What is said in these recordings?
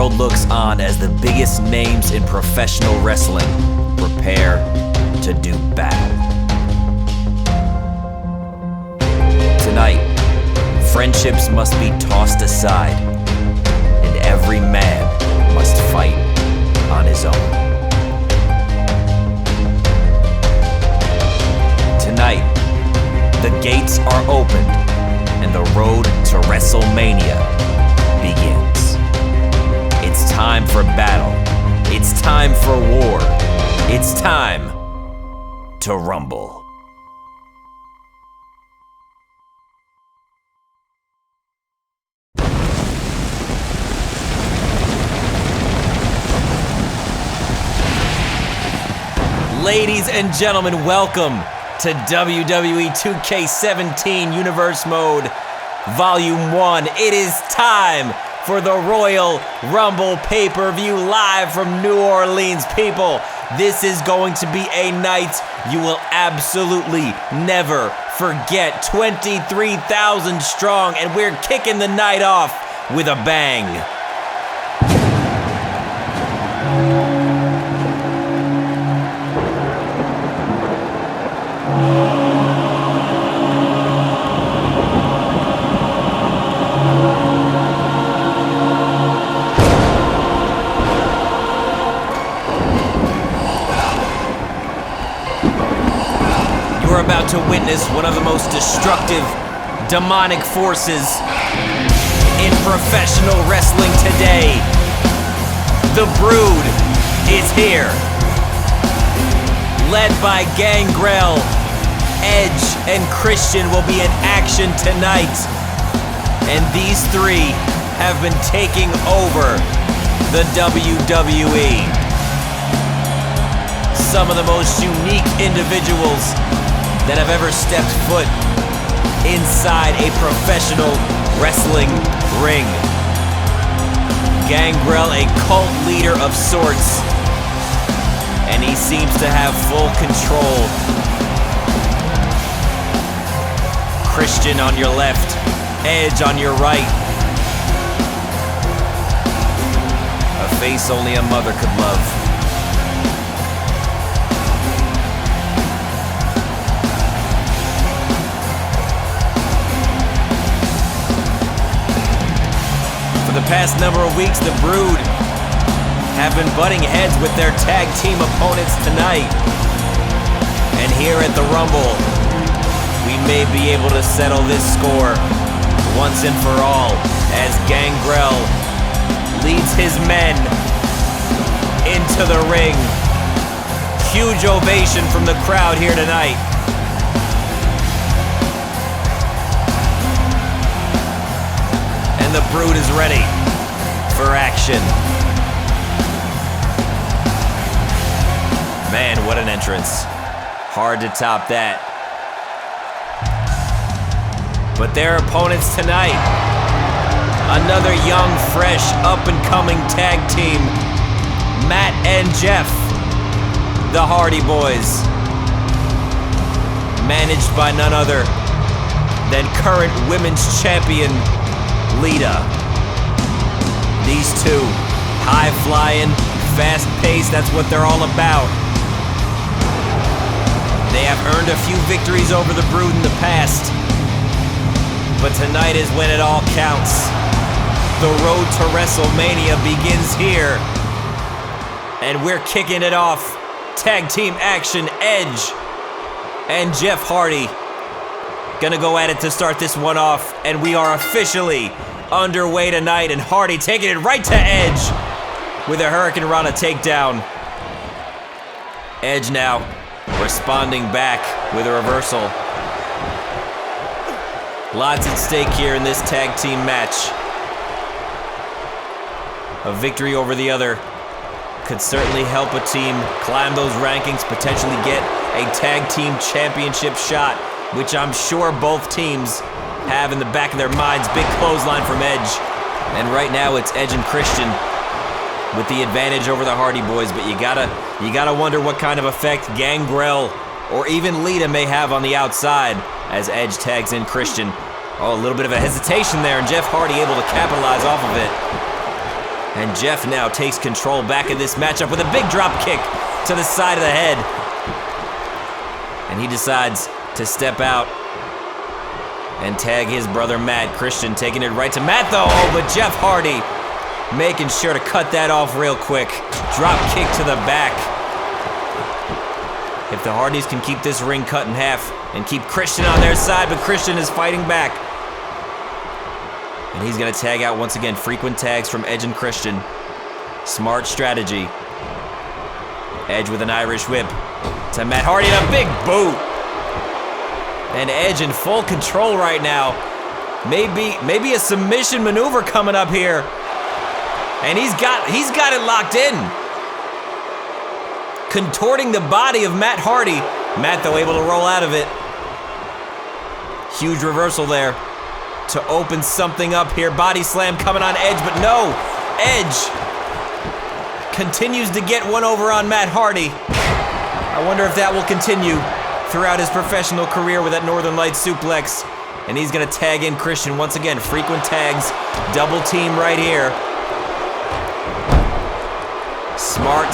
world looks on as the biggest names in professional wrestling prepare to do battle. Tonight, friendships must be tossed aside, and every man must fight on his own. Tonight, the gates are opened and the road to WrestleMania begins. It's time for battle. It's time for war. It's time to rumble. Ladies and gentlemen, welcome to WWE 2K17 Universe Mode Volume 1. It is time for the Royal Rumble pay-per-view live from New Orleans, people. This is going to be a night you will absolutely never forget. 23,000 strong, and we're kicking the night off with a bang. We're about to witness one of the most destructive, demonic forces in professional wrestling today. The Brood is here. Led by Gangrel, Edge, and Christian will be in action tonight. And these three have been taking over the WWE. Some of the most unique individuals that have ever stepped foot inside a professional wrestling ring. Gangrel, a cult leader of sorts, and he seems to have full control. Christian on your left, Edge on your right. A face only a mother could love. For the past number of weeks, the Brood have been butting heads with their tag team opponents tonight. And here at the Rumble, we may be able to settle this score once and for all as Gangrel leads his men into the ring. Huge ovation from the crowd here tonight. The Brood is ready for action. Man, what an entrance. Hard to top that. But their opponents tonight, another young, fresh, up-and-coming tag team, Matt and Jeff, the Hardy Boys, managed by none other than current women's champion, Lita. These two, high-flying, fast-paced, that's what they're all about. They have earned a few victories over the Brood in the past, but tonight is when it all counts. The road to WrestleMania begins here, and we're kicking it off. Tag team action, Edge and Jeff Hardy gonna go at it to start this one off, and we are officially underway tonight, and Hardy taking it right to Edge with a Hurricane Rana takedown. Edge now responding back with a reversal. Lots at stake here in this tag team match. A victory over the other could certainly help a team climb those rankings, potentially get a tag team championship shot, which I'm sure both teams have in the back of their minds. Big clothesline from Edge. And right now it's Edge and Christian with the advantage over the Hardy Boys, but you gotta wonder what kind of effect Gangrel or even Lita may have on the outside as Edge tags in Christian. Oh, a little bit of a hesitation there, and Jeff Hardy able to capitalize off of it. And Jeff now takes control back in this matchup with a big drop kick to the side of the head. And he decides to step out and tag his brother Matt. Christian taking it right to Matt though, but Jeff Hardy making sure to cut that off real quick. Drop kick to the back. If the Hardys can keep this ring cut in half and keep Christian on their side, but Christian is fighting back. And he's gonna tag out once again. Frequent tags from Edge and Christian. Smart strategy. Edge with an Irish whip to Matt Hardy and a big boot. And Edge in full control right now. Maybe a submission maneuver coming up here. And he's got it locked in. Contorting the body of Matt Hardy. Matt, though, able to roll out of it. Huge reversal there to open something up here. Body slam coming on Edge, but no. Edge continues to get one over on Matt Hardy. I wonder if that will continue throughout his professional career with that Northern Lights suplex. And he's gonna tag in Christian once again. Frequent tags, double team right here. Smart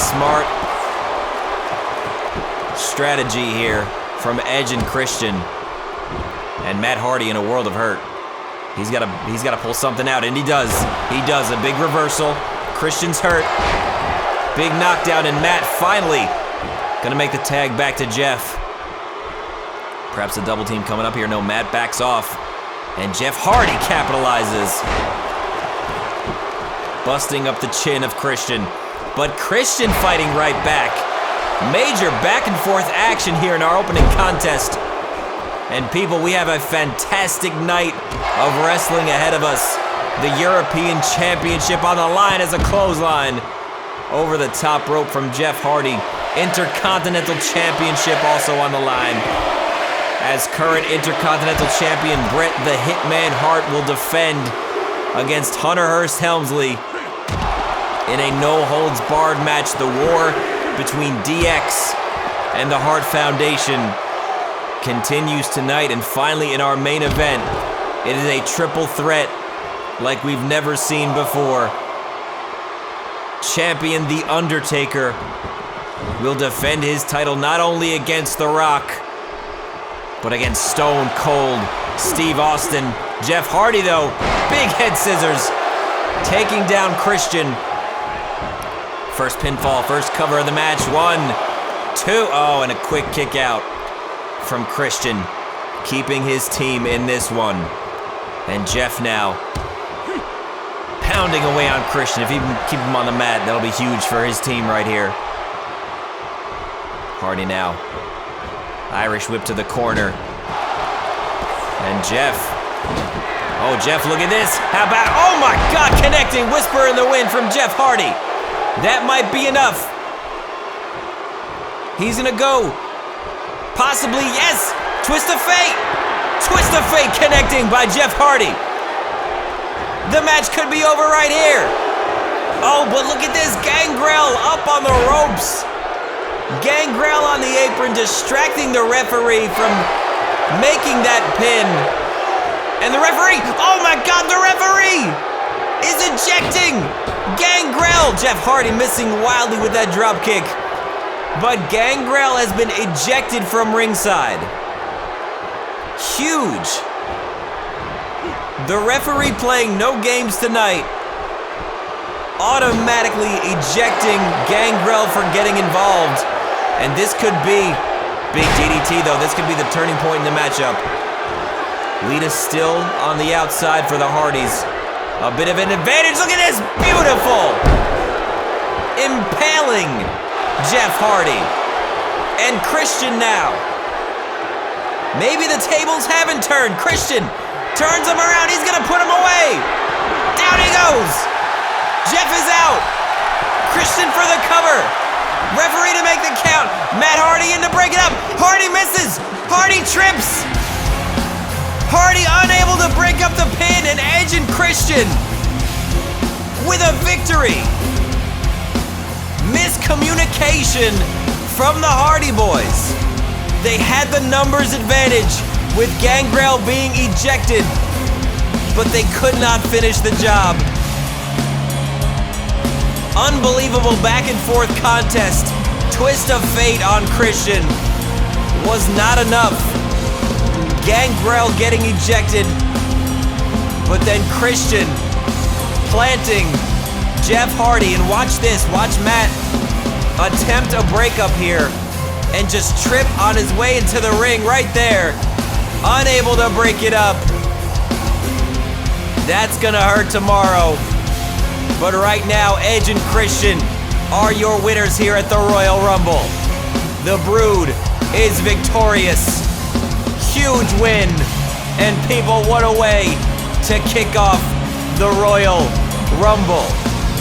strategy here from Edge and Christian. And Matt Hardy in a world of hurt. He's gotta pull something out, and he does. He does a big reversal. Christian's hurt. Big knockdown, and Matt finally gonna make the tag back to Jeff. Perhaps a double team coming up here. No, Matt backs off. And Jeff Hardy capitalizes. Busting up the chin of Christian. But Christian fighting right back. Major back and forth action here in our opening contest. And people, we have a fantastic night of wrestling ahead of us. The European Championship on the line as a clothesline. Over the top rope from Jeff Hardy. Intercontinental Championship also on the line. As current Intercontinental Champion Bret the Hitman Hart will defend against Hunter Hearst Helmsley in a no-holds-barred match. The war between DX and the Hart Foundation continues tonight, and finally in our main event, it is a triple threat like we've never seen before. Champion The Undertaker will defend his title not only against The Rock, but against Stone Cold Steve Austin. Jeff Hardy, though, big head scissors, taking down Christian. First pinfall, first cover of the match. 1, 2, oh, and a quick kick out from Christian, keeping his team in this one. And Jeff now pounding away on Christian. If he can keep him on the mat, that'll be huge for his team right here. Hardy now. Irish whip to the corner. And Jeff. Oh, Jeff, look at this. How about, oh my God, connecting. Whisper in the wind from Jeff Hardy. That might be enough. He's gonna go. Possibly, yes. Twist of fate. Twist of fate connecting by Jeff Hardy. The match could be over right here. Oh, but look at this. Gangrel up on the ropes. Gangrel on the apron, distracting the referee from making that pin. And the referee, oh my God, the referee is ejecting Gangrel. Jeff Hardy missing wildly with that drop kick. But Gangrel has been ejected from ringside. Huge. The referee playing no games tonight, automatically ejecting Gangrel for getting involved. And this could be big DDT, though. This could be the turning point in the matchup. Lita's still on the outside for the Hardys. A bit of an advantage. Look at this. Beautiful. Impaling Jeff Hardy. And Christian now. Maybe the tables haven't turned. Christian turns him around. He's going to put him away. Down he goes. Jeff is out. Christian for the cover. Referee to make the count. Matt Hardy in to break it up. Hardy misses. Hardy trips. Hardy unable to break up the pin, and Edge and Christian with a victory. Miscommunication from the Hardy Boys. They had the numbers advantage with Gangrel being ejected, but they could not finish the job. unbelievable back and forth contest. Twist of fate on Christian was not enough. Gangrel getting ejected, but then Christian planting Jeff Hardy, and watch this, watch Matt attempt a breakup here and just trip on his way into the ring right there, unable to break it up. That's gonna hurt tomorrow. But right now, Edge and Christian are your winners here at the Royal Rumble. The Brood is victorious. Huge win, and people, what a way to kick off the Royal Rumble.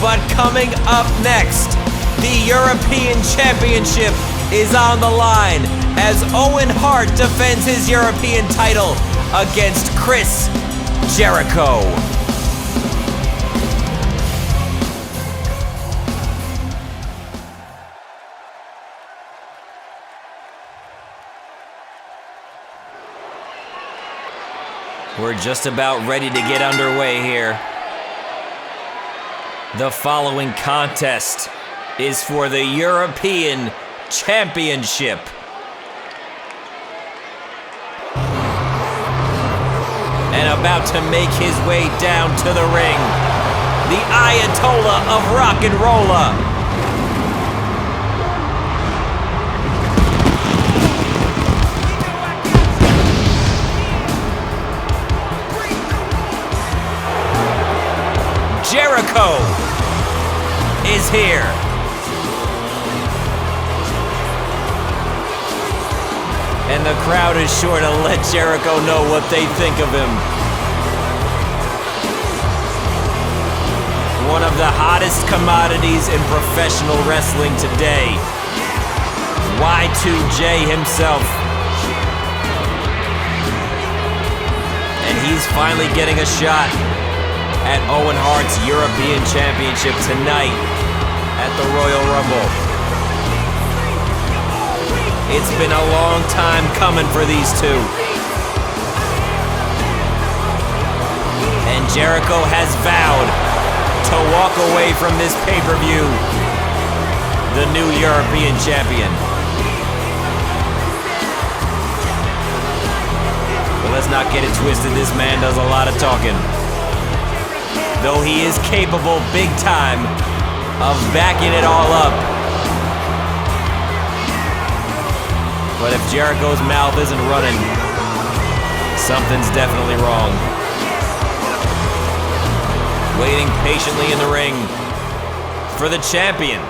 But coming up next, the European Championship is on the line as Owen Hart defends his European title against Chris Jericho. We're just about ready to get underway here. The following contest is for the European Championship. And about to make his way down to the ring, the Ayatollah of Rock and Rolla. Jericho is here. And the crowd is sure to let Jericho know what they think of him. One of the hottest commodities in professional wrestling today. Y2J himself. And he's finally getting a shot at Owen Hart's European Championship tonight at the Royal Rumble. It's been a long time coming for these two. And Jericho has vowed to walk away from this pay-per-view the new European champion. But let's not get it twisted, this man does a lot of talking. Though he is capable big time of backing it all up. But if Jericho's mouth isn't running, something's definitely wrong. Waiting patiently in the ring for the champion.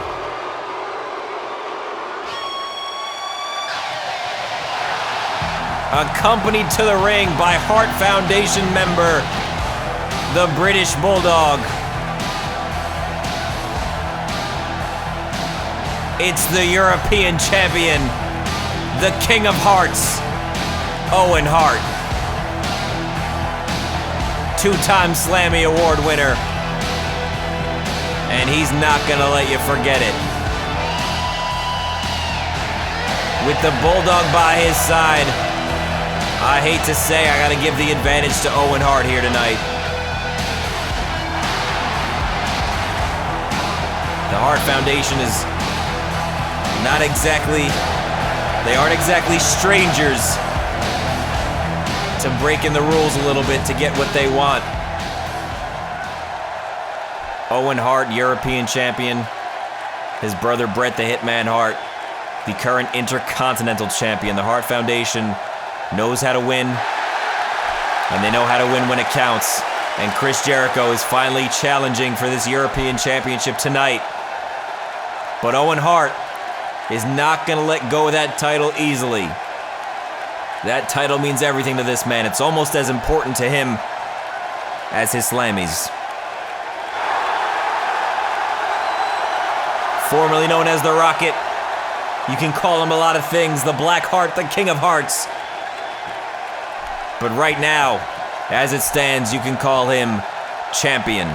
Accompanied to the ring by Hart Foundation member, the British Bulldog. It's the European champion, the King of Hearts, Owen Hart. Two-time Slammy Award winner. And he's not gonna let you forget it. With the Bulldog by his side, I hate to say I gotta give the advantage to Owen Hart here tonight. The Hart Foundation is not exactly, they aren't exactly strangers to breaking the rules a little bit to get what they want. Owen Hart, European champion. His brother Bret the Hitman Hart, the current Intercontinental champion. The Hart Foundation knows how to win, and they know how to win when it counts. And Chris Jericho is finally challenging for this European Championship tonight. But Owen Hart is not gonna let go of that title easily. That title means everything to this man. It's almost as important to him as his Slammies. Formerly known as the Rocket, you can call him a lot of things. The Black Heart, the King of Hearts. But right now, as it stands, you can call him champion.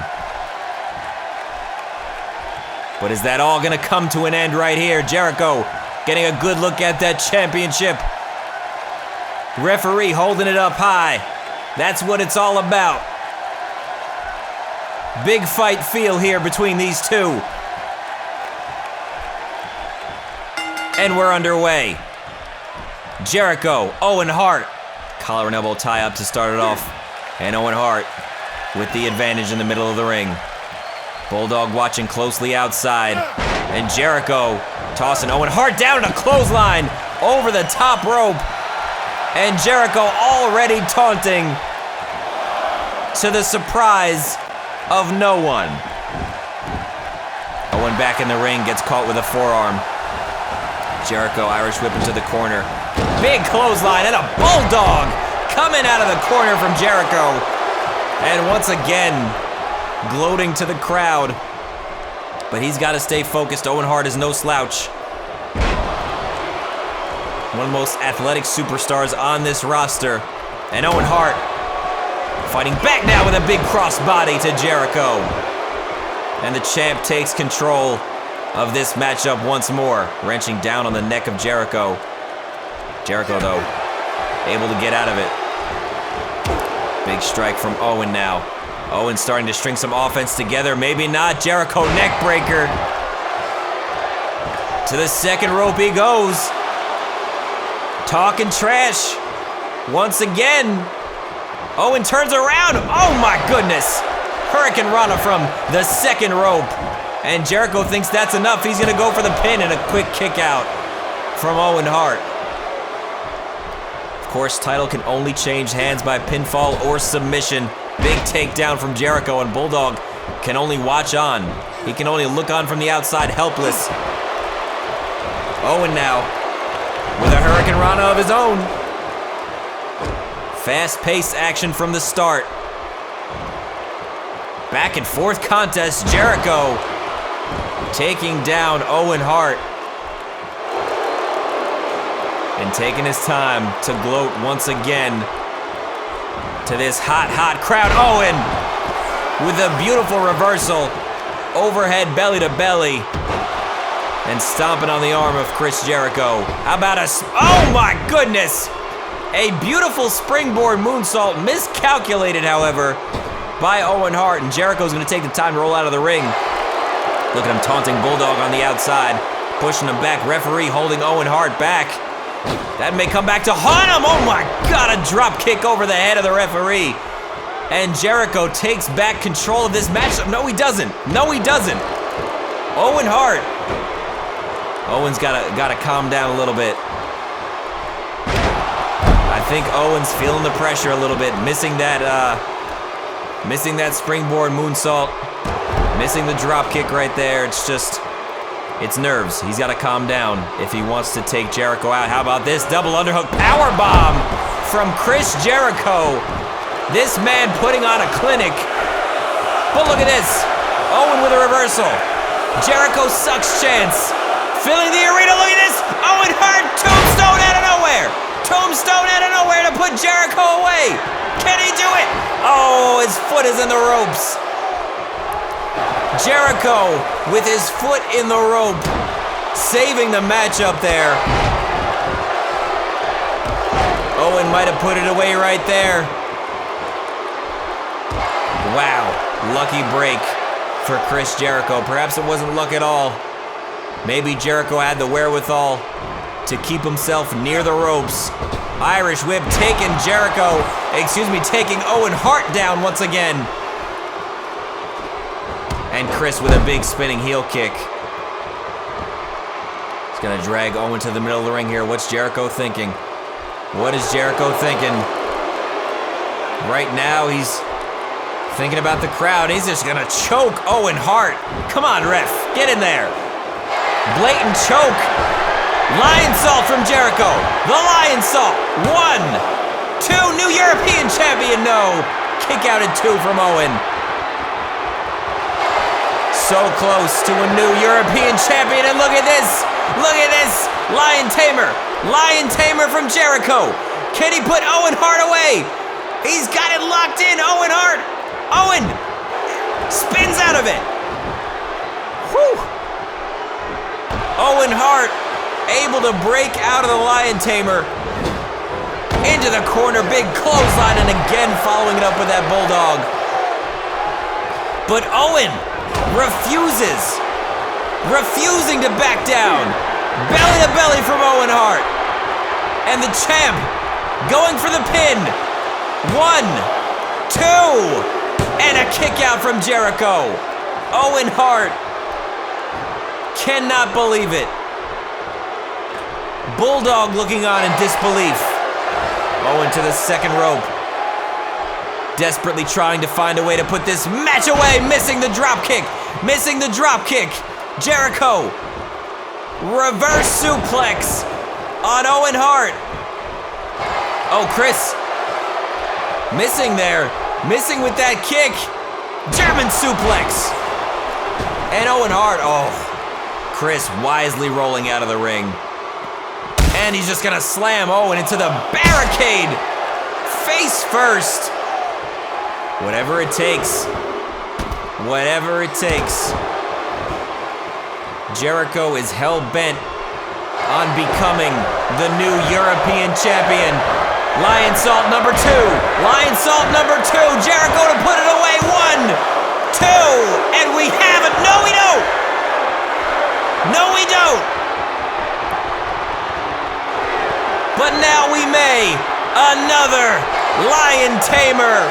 But is that all gonna come to an end right here? Jericho getting a good look at that championship. Referee holding it up high. That's what it's all about. Big fight feel here between these two. And we're underway. Jericho, Owen Hart. Collar and elbow tie up to start it off. And Owen Hart with the advantage in the middle of the ring. Bulldog watching closely outside. And Jericho tossing Owen Hart down in a clothesline over the top rope. And Jericho already taunting, to the surprise of no one. Owen back in the ring, gets caught with a forearm. Jericho Irish whip into the corner. Big clothesline and a bulldog coming out of the corner from Jericho. And once again, gloating to the crowd. But he's got to stay focused. Owen Hart is no slouch. One of the most athletic superstars on this roster. And Owen Hart fighting back now with a big crossbody to Jericho. And the champ takes control of this matchup once more, wrenching down on the neck of Jericho. Jericho, though, able to get out of it. Big strike from Owen now. Owen starting to string some offense together. Maybe not. Jericho neck breaker. To the second rope he goes. Talking trash. Once again. Owen turns around. Oh my goodness. Hurricane Rana from the second rope. And Jericho thinks that's enough. He's going to go for the pin and a quick kick out from Owen Hart. Of course, title can only change hands by pinfall or submission. Big takedown from Jericho, and Bulldog can only watch on. He can only look on from the outside, helpless. Owen now with a Hurricane Rana of his own. Fast-paced action from the start. Back and forth contest. Jericho taking down Owen Hart. And taking his time to gloat once again to this hot, hot crowd. Owen with a beautiful reversal. Overhead belly to belly. And stomping on the arm of Chris Jericho. How about oh my goodness! A beautiful springboard moonsault, miscalculated, however, by Owen Hart. And Jericho's gonna take the time to roll out of the ring. Look at him taunting Bulldog on the outside. Pushing him back. Referee holding Owen Hart back. That may come back to haunt him. Oh my God, a drop kick over the head of the referee. And Jericho takes back control of this matchup. No, he doesn't. No, he doesn't. Owen Hart. Owen's gotta calm down a little bit. I think Owen's feeling the pressure a little bit, missing that springboard moonsault, missing the drop kick right there. It's nerves. He's got to calm down if he wants to take Jericho out. How about this double underhook power bomb from Chris Jericho? This man putting on a clinic. But look at this. Owen with a reversal. Jericho sucks chance. Filling the arena. Look at this. Owen Hart tombstone out of nowhere. Tombstone out of nowhere to put Jericho away. Can he do it? Oh, his foot is in the ropes. Jericho with his foot in the rope, saving the match up there. Owen might have put it away right there. Wow, lucky break for Chris Jericho. Perhaps it wasn't luck at all. Maybe Jericho had the wherewithal to keep himself near the ropes. Irish whip taking taking Owen Hart down once again. And Chris with a big spinning heel kick. He's gonna drag Owen to the middle of the ring here. What's Jericho thinking? What is Jericho thinking? Right now, he's thinking about the crowd. He's just gonna choke Owen Hart. Come on, ref, get in there. Blatant choke. Lion salt from Jericho. The Lion salt. 1, 2, new European champion, no. Kick out at 2 from Owen. So close to a new European champion, and look at this! Look at this! Lion Tamer from Jericho. Can he put Owen Hart away? He's got it locked in, Owen Hart. Owen spins out of it. Whew. Owen Hart able to break out of the Lion Tamer. Into the corner, big clothesline, and again following it up with that Bulldog. But Owen refusing to back down. Belly to belly from Owen Hart. And the champ going for the pin. 1, 2, and a kick out from Jericho. Owen Hart cannot believe it. Bulldog looking on in disbelief. Owen to the second rope. Desperately trying to find a way to put this match away. Missing the drop kick. Missing the drop kick. Jericho. Reverse suplex on Owen Hart. Oh, Chris. Missing there. Missing with that kick. German suplex. And Owen Hart. Oh. Chris wisely rolling out of the ring. And he's just gonna slam Owen into the barricade. Face first. Whatever it takes. Whatever it takes. Jericho is hell-bent on becoming the new European champion. Lion Salt number 2. Lion Salt number 2. Jericho to put it away. 1, 2. And we have it. No, we don't. No, we don't. But now we may. Another Lion Tamer.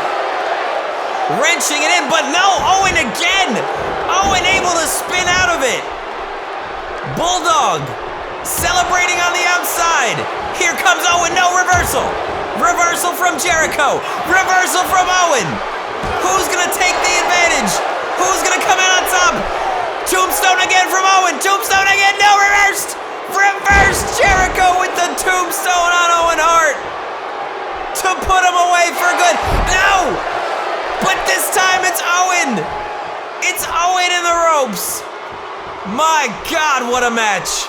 Wrenching it in, but no, Owen again. Owen able to spin out of it. Bulldog celebrating on the outside. Here comes Owen, no reversal. Reversal from Jericho. Reversal from Owen. Who's gonna take the advantage? Who's gonna come out on top? Tombstone again from Owen. Tombstone again, no, reversed. Reversed Jericho with the tombstone on Owen Hart. To put him away for good. No! But this time it's Owen. It's Owen in the ropes. My God, what a match.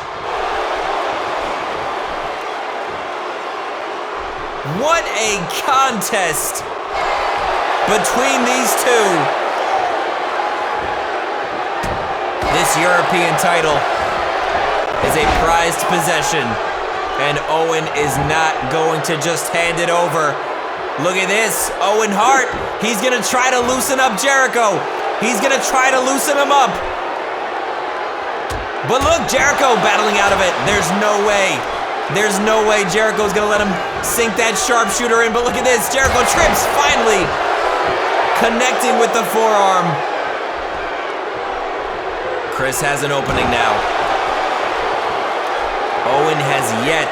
What a contest between these two. This European title is a prized possession, and Owen is not going to just hand it over. Look at this, Owen Hart. He's gonna try to loosen up Jericho. He's gonna try to loosen him up. But look, Jericho battling out of it. There's no way. There's no way Jericho's gonna let him sink that sharpshooter in. But look at this, Jericho trips, finally connecting with the forearm. Chris has an opening now. Owen has yet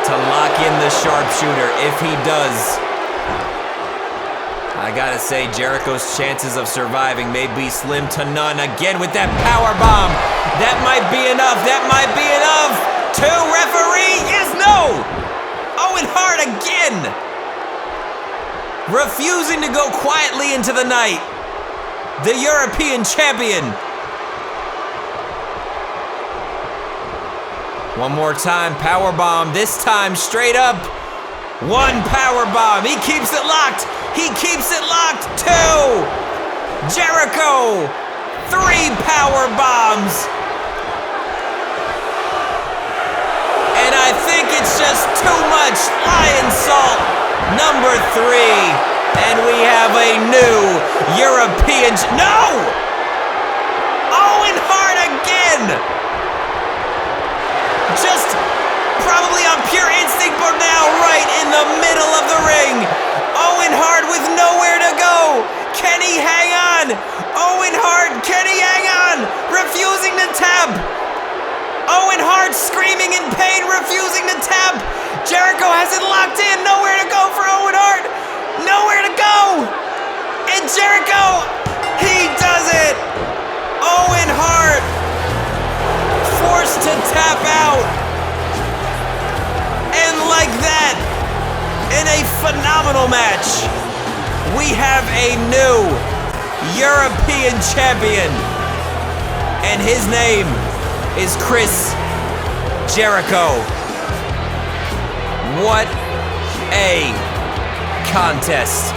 to lock in the sharpshooter. If he does, I gotta say, Jericho's chances of surviving may be slim to none. Again with that power bomb. That might be enough. That might be enough. 2, referee. Yes, no. Owen Hart again. Refusing to go quietly into the night. The European champion. One more time, power bomb. This time straight up. 1 power bomb. He keeps it locked. He keeps it locked. 2. Jericho. 3 power bombs. And I think it's just too much. Lion Salt number 3. And we have a new European. No! Owen Hart again. Just probably on pure instinct, but now right in the middle of the ring. Owen Hart with nowhere to go. Can he hang on? Owen Hart, can he hang on? Refusing to tap. Owen Hart screaming in pain, refusing to tap. Jericho has it locked in. Nowhere to go for Owen Hart. Nowhere to go. And Jericho, he does it. Owen Hart forced to tap out. And like that, in a phenomenal match, we have a new European champion. And his name is Chris Jericho. What a contest.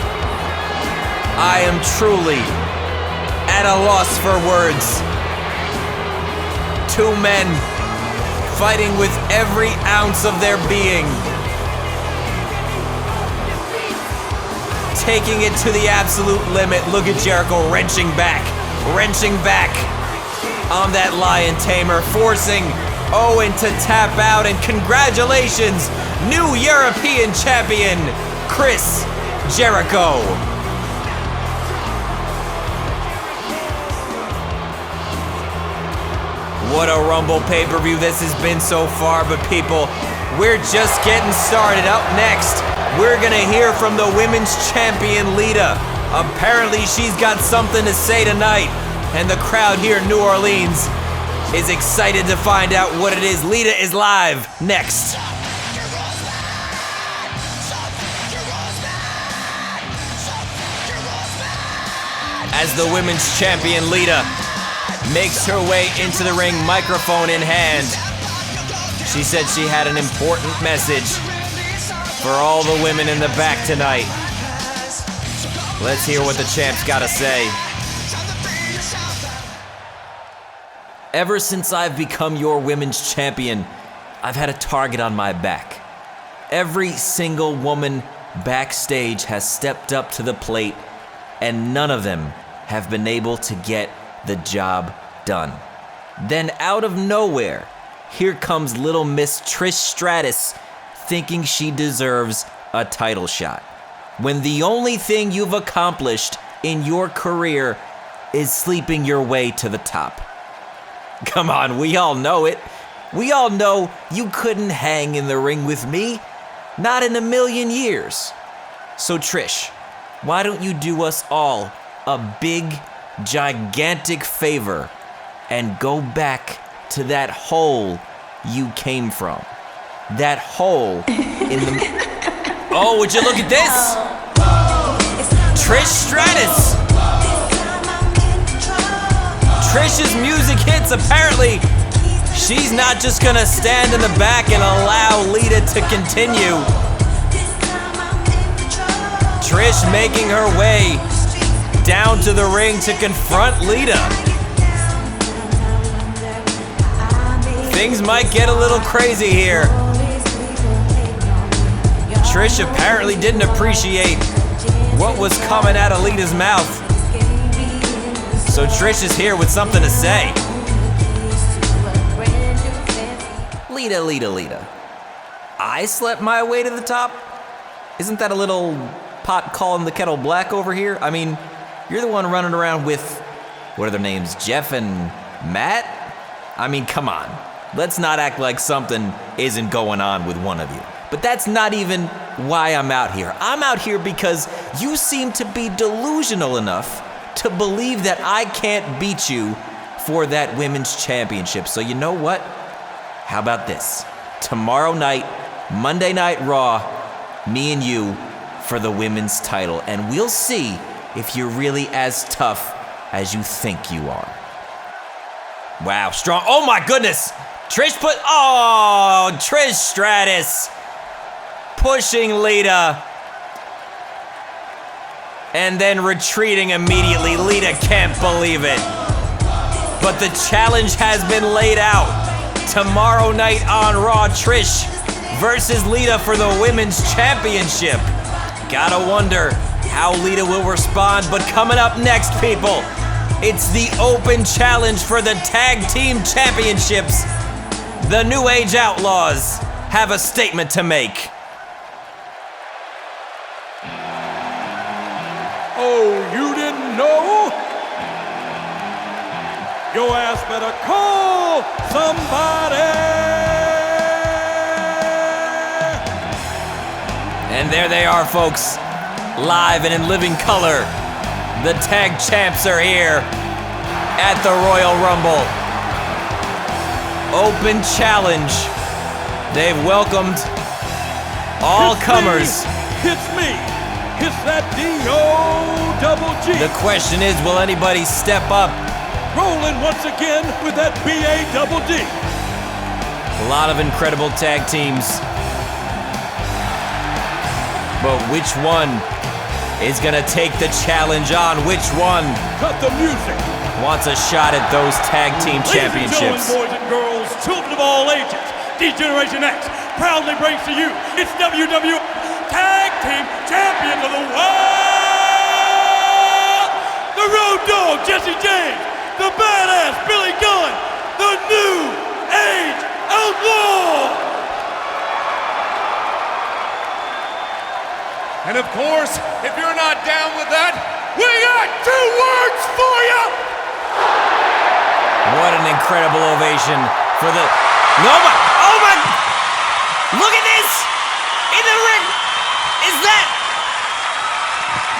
I am truly at a loss for words. 2 men fighting with every ounce of their being. Taking it to the absolute limit. Look at Jericho wrenching back on that Lion Tamer, forcing Oh, and to tap out, and congratulations, new European champion, Chris Jericho. What a Rumble pay-per-view this has been so far, but people, we're just getting started. Up next, we're gonna hear from the women's champion, Lita. Apparently, she's got something to say tonight, and the crowd here in New Orleans is excited to find out what it is. Lita is live next. As the women's champion, Lita makes her way into the ring, microphone in hand. She said she had an important message for all the women in the back tonight. Let's hear what the champ's gotta say. Ever since I've become your women's champion, I've had a target on my back. Every single woman backstage has stepped up to the plate, and none of them have been able to get the job done. Then out of nowhere, here comes little Miss Trish Stratus thinking she deserves a title shot, when the only thing you've accomplished in your career is sleeping your way to the top. Come on, we all know it. We all know you couldn't hang in the ring with me, not in a million years. So Trish, why don't you do us all a big, gigantic favor and go back to that hole you came from. That hole in the... Oh, would you look at this? Trish Stratus. Trish's music hits. Apparently, she's not just gonna stand in the back and allow Lita to continue. Trish making her way down to the ring to confront Lita. Things might get a little crazy here. Trish apparently didn't appreciate what was coming out of Lita's mouth. So Trish is here with something to say. Lita, Lita, Lita. I slept my way to the top? Isn't that a little pot calling the kettle black over here? I mean, you're the one running around with, what are their names, Jeff and Matt? I mean, come on. Let's not act like something isn't going on with one of you. But that's not even why I'm out here. I'm out here because you seem to be delusional enough to believe that I can't beat you for that women's championship. So you know what? How about this? Tomorrow night, Monday Night Raw, me and you for the women's title. And we'll see if you're really as tough as you think you are. Wow, strong. Oh my goodness. Trish Trish Stratus pushing Lita and then retreating immediately. Lita can't believe it. But the challenge has been laid out. Tomorrow night on Raw, Trish versus Lita for the women's championship. Gotta wonder how Lita will respond. But coming up next, people, it's the open challenge for the tag team championships. The New Age Outlaws have a statement to make. Oh, you didn't know? Your ass better call somebody! And there they are, folks. Live and in living color. The tag champs are here at the Royal Rumble. Open challenge. They've welcomed all comers. It's me. It's that D-O-double-G. The question is, will anybody step up? Rolling once again with that B-A-double-D. A lot of incredible tag teams. But which one is gonna take the challenge on? Which one Cut the music. wants a shot at those tag team championships? Ladies and gentlemen, boys and girls, children of all ages, D-Generation X proudly brings to you its WWE Tag Team Champions of the World! The Road Dogg, Jesse James, the Badass Billy Gunn, the New Age And of course, if you're not down with that, we got 2 words for you! What an incredible ovation for the... Oh my! Look at this! In the ring! Is that...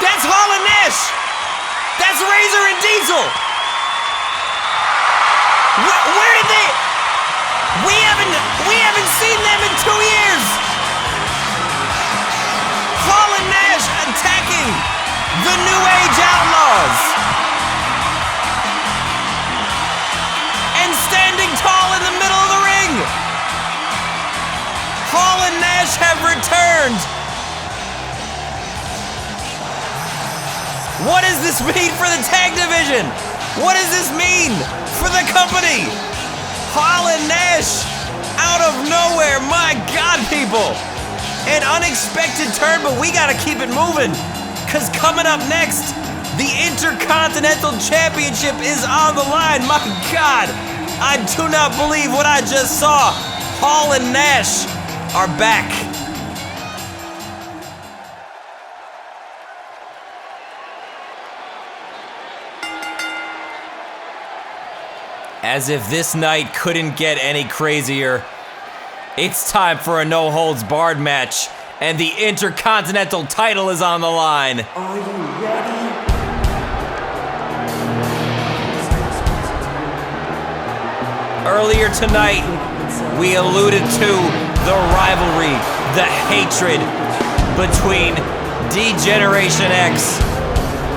That's Hall and Nash! That's Razor and Diesel! Where did they... We haven't seen them in 2 years! Hall and Nash attacking the New Age Outlaws! And standing tall in the middle of the ring! Hall and Nash have returned! What does this mean for the tag division? What does this mean for the company? Hall and Nash out of nowhere, my God, people. An unexpected turn, but we gotta keep it moving. Cause coming up next, the Intercontinental Championship is on the line. My God, I do not believe what I just saw. Hall and Nash are back. As if this night couldn't get any crazier, it's time for a no-holds-barred match, and the Intercontinental title is on the line. Are you ready? Earlier tonight, we alluded to the rivalry, the hatred between D-Generation X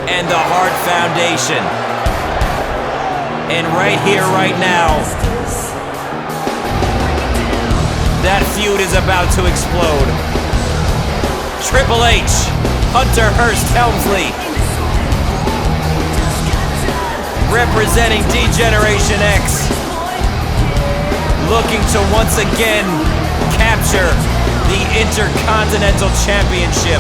and the Hart Foundation. And right here, right now, that feud is about to explode. Triple H, Hunter Hearst Helmsley, representing D-Generation X, looking to once again capture the Intercontinental Championship.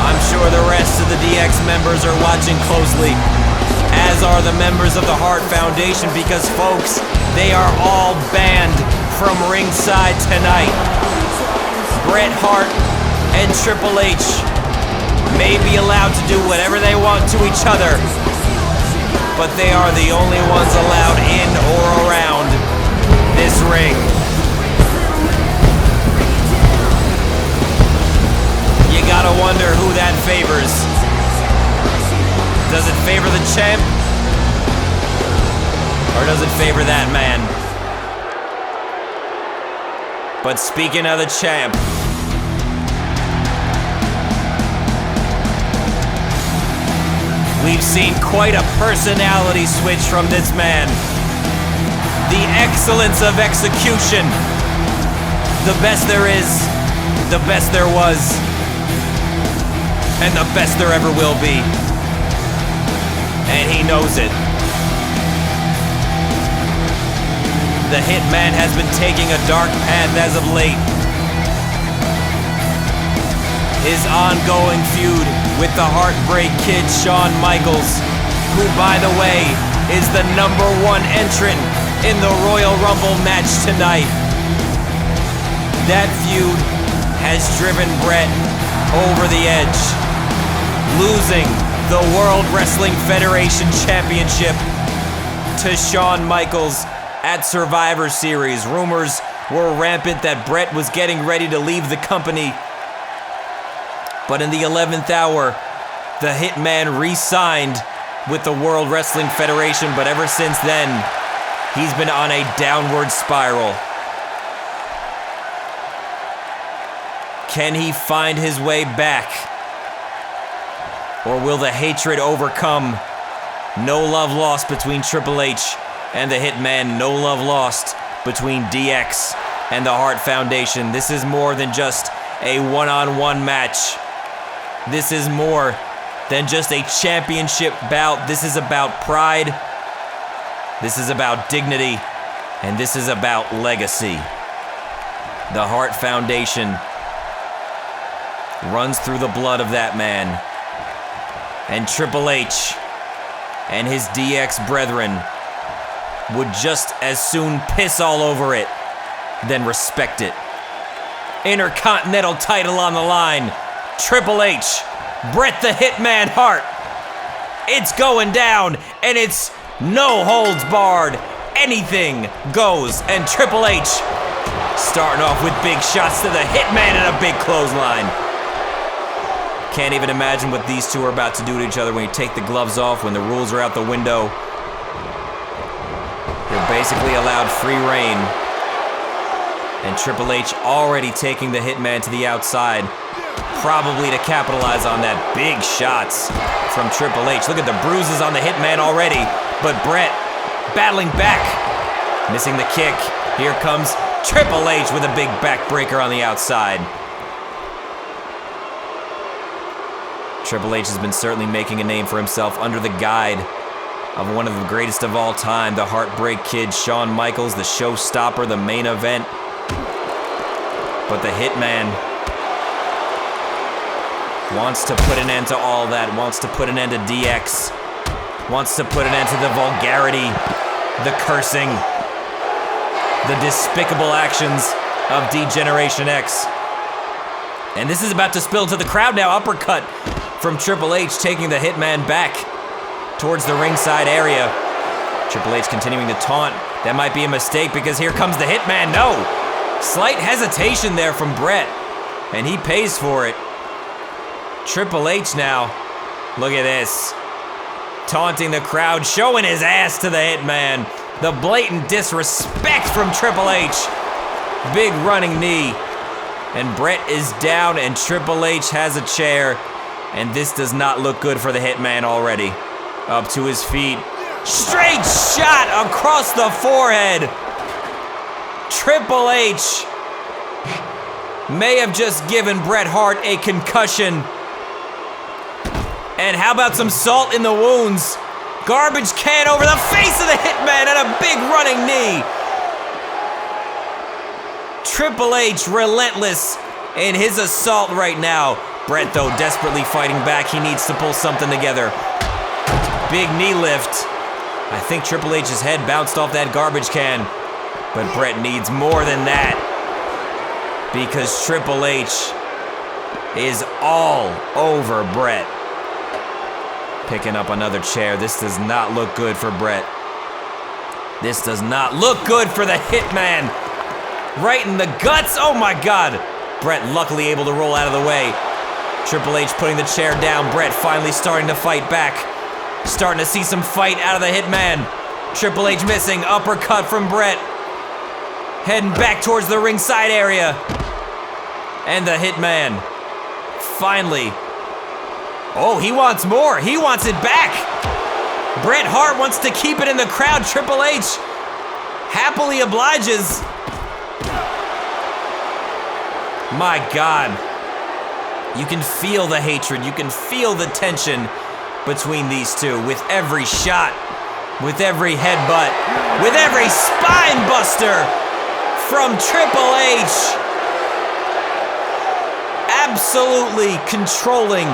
I'm sure the rest of the DX members are watching closely, as are the members of the Hart Foundation, because folks, they are all banned from ringside tonight. Bret Hart and Triple H may be allowed to do whatever they want to each other, but they are the only ones allowed in or around this ring. You gotta wonder who that favors. Does it favor the champ? Or does it favor that man? But speaking of the champ, we've seen quite a personality switch from this man. The excellence of execution. The best there is, the best there was, and the best there ever will be. And he knows it. The Hitman has been taking a dark path as of late. His ongoing feud with the Heartbreak Kid Shawn Michaels, who, by the way, is the #1 entrant in the Royal Rumble match tonight. That feud has driven Bret over the edge, losing the World Wrestling Federation Championship to Shawn Michaels at Survivor Series. Rumors were rampant that Bret was getting ready to leave the company, but in the 11th hour, the Hitman re-signed with the World Wrestling Federation, but ever since then, he's been on a downward spiral. Can he find his way back? Or will the hatred overcome? No love lost between Triple H and the Hitman. No love lost between DX and the Hart Foundation. This is more than just a one-on-one match. This is more than just a championship bout. This is about pride. This is about dignity. And this is about legacy. The Hart Foundation runs through the blood of that man. And Triple H and his DX brethren would just as soon piss all over it than respect it. Intercontinental title on the line. Triple H, Bret the Hitman Hart. It's going down, and it's no holds barred. Anything goes, and Triple H starting off with big shots to the Hitman and a big clothesline. Can't even imagine what these two are about to do to each other when you take the gloves off, when the rules are out the window. You're basically allowed free reign. And Triple H already taking the Hitman to the outside, probably to capitalize on that. Big shots from Triple H. Look at the bruises on the Hitman already, but Bret battling back, missing the kick. Here comes Triple H with a big backbreaker on the outside. Triple H has been certainly making a name for himself under the guide of one of the greatest of all time, the Heartbreak Kid, Shawn Michaels, the showstopper, the main event. But the Hitman wants to put an end to all that, wants to put an end to DX, wants to put an end to the vulgarity, the cursing, the despicable actions of D-Generation X. And this is about to spill to the crowd now. Uppercut from Triple H, taking the Hitman back towards the ringside area. Triple H continuing to taunt. That might be a mistake because here comes the Hitman. No! Slight hesitation there from Bret, and he pays for it. Triple H now, look at this. Taunting the crowd, showing his ass to the Hitman. The blatant disrespect from Triple H. Big running knee. And Bret is down, and Triple H has a chair. And this does not look good for the Hitman already. Up to his feet. Straight shot across the forehead. Triple H may have just given Bret Hart a concussion. And how about some salt in the wounds? Garbage can over the face of the Hitman and a big running knee. Triple H relentless in his assault right now. Bret, though, desperately fighting back. He needs to pull something together. Big knee lift. I think Triple H's head bounced off that garbage can. But Bret needs more than that. Because Triple H is all over Bret. Picking up another chair. This does not look good for Bret. This does not look good for the Hitman. Right in the guts. Oh my God. Bret luckily able to roll out of the way. Triple H putting the chair down. Bret finally starting to fight back. Starting to see some fight out of the Hitman. Triple H missing. Uppercut from Bret. Heading back towards the ringside area. And the Hitman finally. Oh, he wants more. He wants it back. Bret Hart wants to keep it in the crowd. Triple H happily obliges. My God. You can feel the hatred. You can feel the tension between these two with every shot, with every headbutt, with every spine buster from Triple H. Absolutely controlling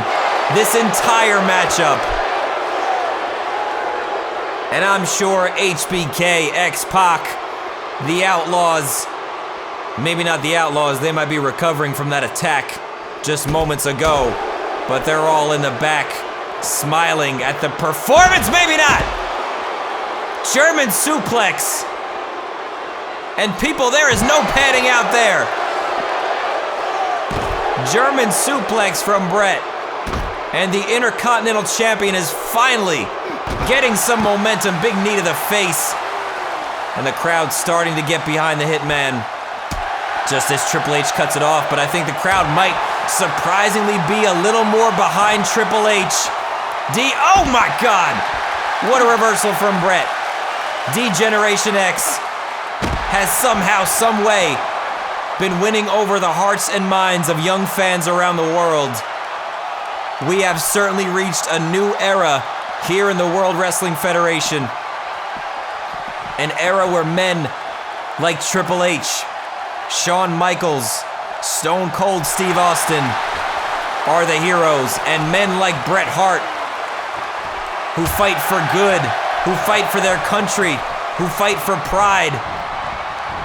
this entire matchup. And I'm sure HBK, X-Pac, the Outlaws, maybe not the Outlaws, they might be recovering from that attack just moments ago, but they're all in the back smiling at the performance. Maybe not. German suplex. And people, there is no padding out there. German suplex from Bret. And the Intercontinental Champion is finally getting some momentum. Big knee to the face. And the crowd starting to get behind the Hitman. Just as Triple H cuts it off, but I think the crowd might surprisingly be a little more behind Triple H. Oh my God! What a reversal from Bret. D-Generation X has somehow, some way, been winning over the hearts and minds of young fans around the world. We have certainly reached a new era here in the World Wrestling Federation. An era where men like Triple H, Shawn Michaels, Stone Cold Steve Austin are the heroes, and men like Bret Hart, who fight for good, who fight for their country, who fight for pride,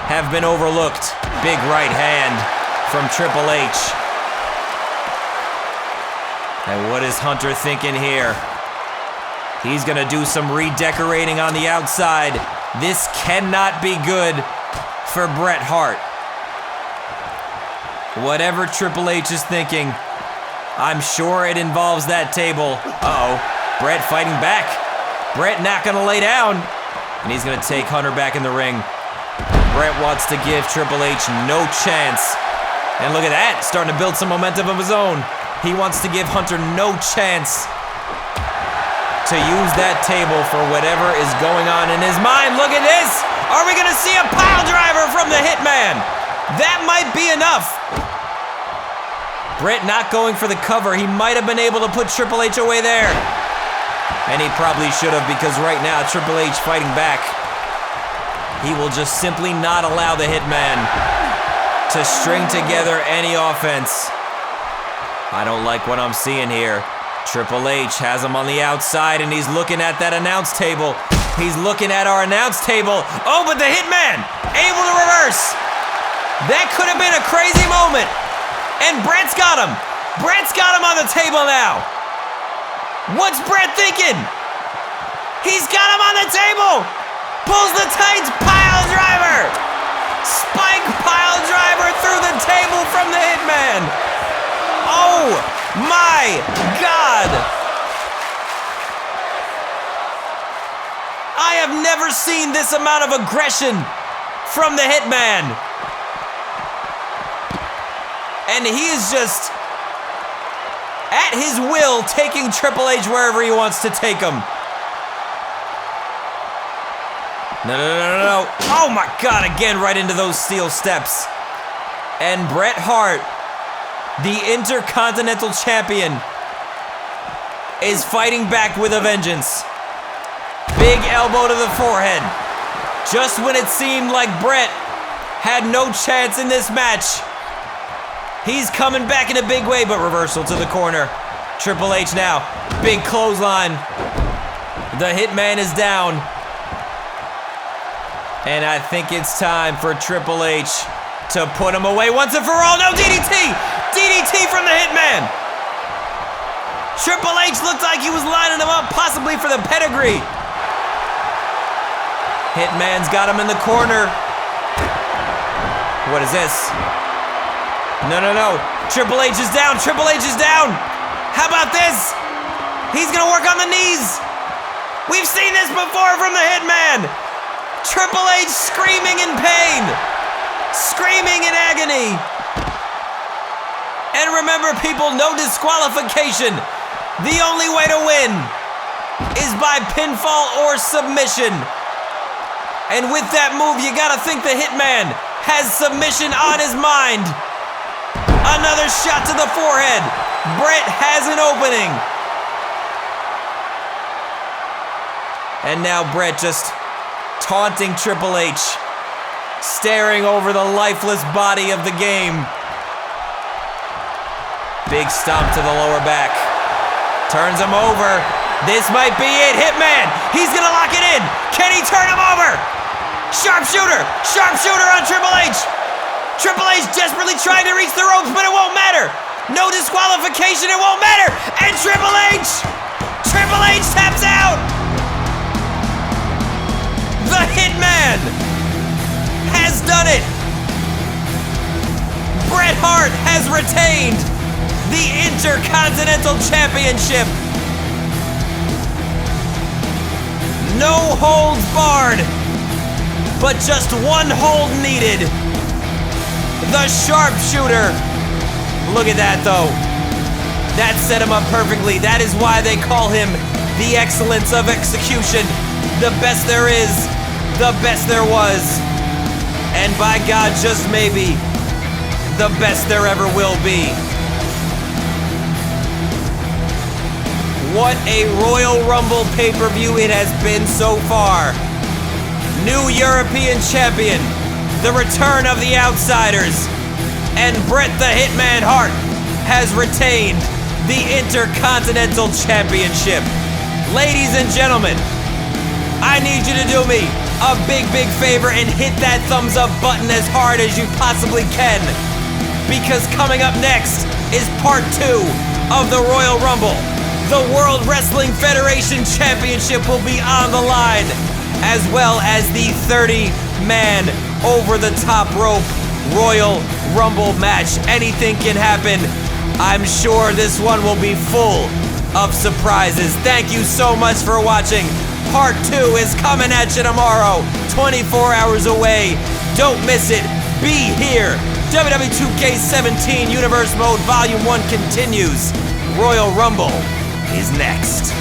have been overlooked. Big right hand from Triple H. And what is Hunter thinking here? He's gonna do some redecorating on the outside. This cannot be good for Bret Hart. Whatever Triple H is thinking, I'm sure it involves that table. Uh-oh, Bret fighting back. Bret not gonna lay down. And he's gonna take Hunter back in the ring. Bret wants to give Triple H no chance. And look at that, starting to build some momentum of his own. He wants to give Hunter no chance to use that table for whatever is going on in his mind. Look at this! Are we gonna see a pile driver from the Hitman? That might be enough. Bret not going for the cover. He might have been able to put Triple H away there. And he probably should have, because right now Triple H fighting back. He will just simply not allow the Hitman to string together any offense. I don't like what I'm seeing here. Triple H has him on the outside and he's looking at that announce table. He's looking at our announce table. Oh, but the Hitman able to reverse. That could have been a crazy moment. And Bret's got him. Bret's got him on the table now. What's Bret thinking? He's got him on the table. Pulls the tights, pile driver. Spike pile driver through the table from the Hitman. Oh my God! I have never seen this amount of aggression from the Hitman. And he is just at his will taking Triple H wherever he wants to take him. No. Oh my God, again right into those steel steps. And Bret Hart, the Intercontinental Champion, is fighting back with a vengeance. Big elbow to the forehead. Just when it seemed like Bret had no chance in this match, he's coming back in a big way, but reversal to the corner. Triple H now, big clothesline. The Hitman is down. And I think it's time for Triple H to put him away once and for all. No, DDT! DDT from the Hitman! Triple H looked like he was lining him up, possibly for the pedigree. Hitman's got him in the corner. What is this? No. Triple H is down. Triple H is down. How about this? He's gonna work on the knees. We've seen this before from the Hitman. Triple H screaming in pain. Screaming in agony. And remember, people, no disqualification. The only way to win is by pinfall or submission. And with that move, you gotta think the Hitman has submission on his mind. Another shot to the forehead. Bret has an opening. And now Bret just taunting Triple H, staring over the lifeless body of the game. Big stomp to the lower back. Turns him over. This might be it. Hitman. He's gonna lock it in. Can he turn him over? Sharpshooter. Sharpshooter on Triple H. Triple H desperately trying to reach the ropes, but it won't matter. No disqualification. It won't matter. And Triple H taps out. The Hitman has done it. Bret Hart has retained the Intercontinental Championship. No holds barred, but just one hold needed. The sharpshooter. Look at that, though. That set him up perfectly. That is why they call him the excellence of execution. The best there is, the best there was. And by God, just maybe, the best there ever will be. What a Royal Rumble pay-per-view it has been so far. New European champion, the return of the Outsiders, and Bret the Hitman Hart has retained the Intercontinental Championship. Ladies and gentlemen, I need you to do me a big favor and hit that thumbs up button as hard as you possibly can. because coming up next is part 2 of the Royal Rumble. The World Wrestling Federation Championship will be on the line, as well as the 30-man over-the-top rope Royal Rumble match. Anything can happen. I'm sure this one will be full of surprises. Thank you so much for watching. Part 2 is coming at you tomorrow, 24 hours away. Don't miss it. Be here. WWE 2K17 Universe Mode Volume 1 continues. Royal Rumble is next.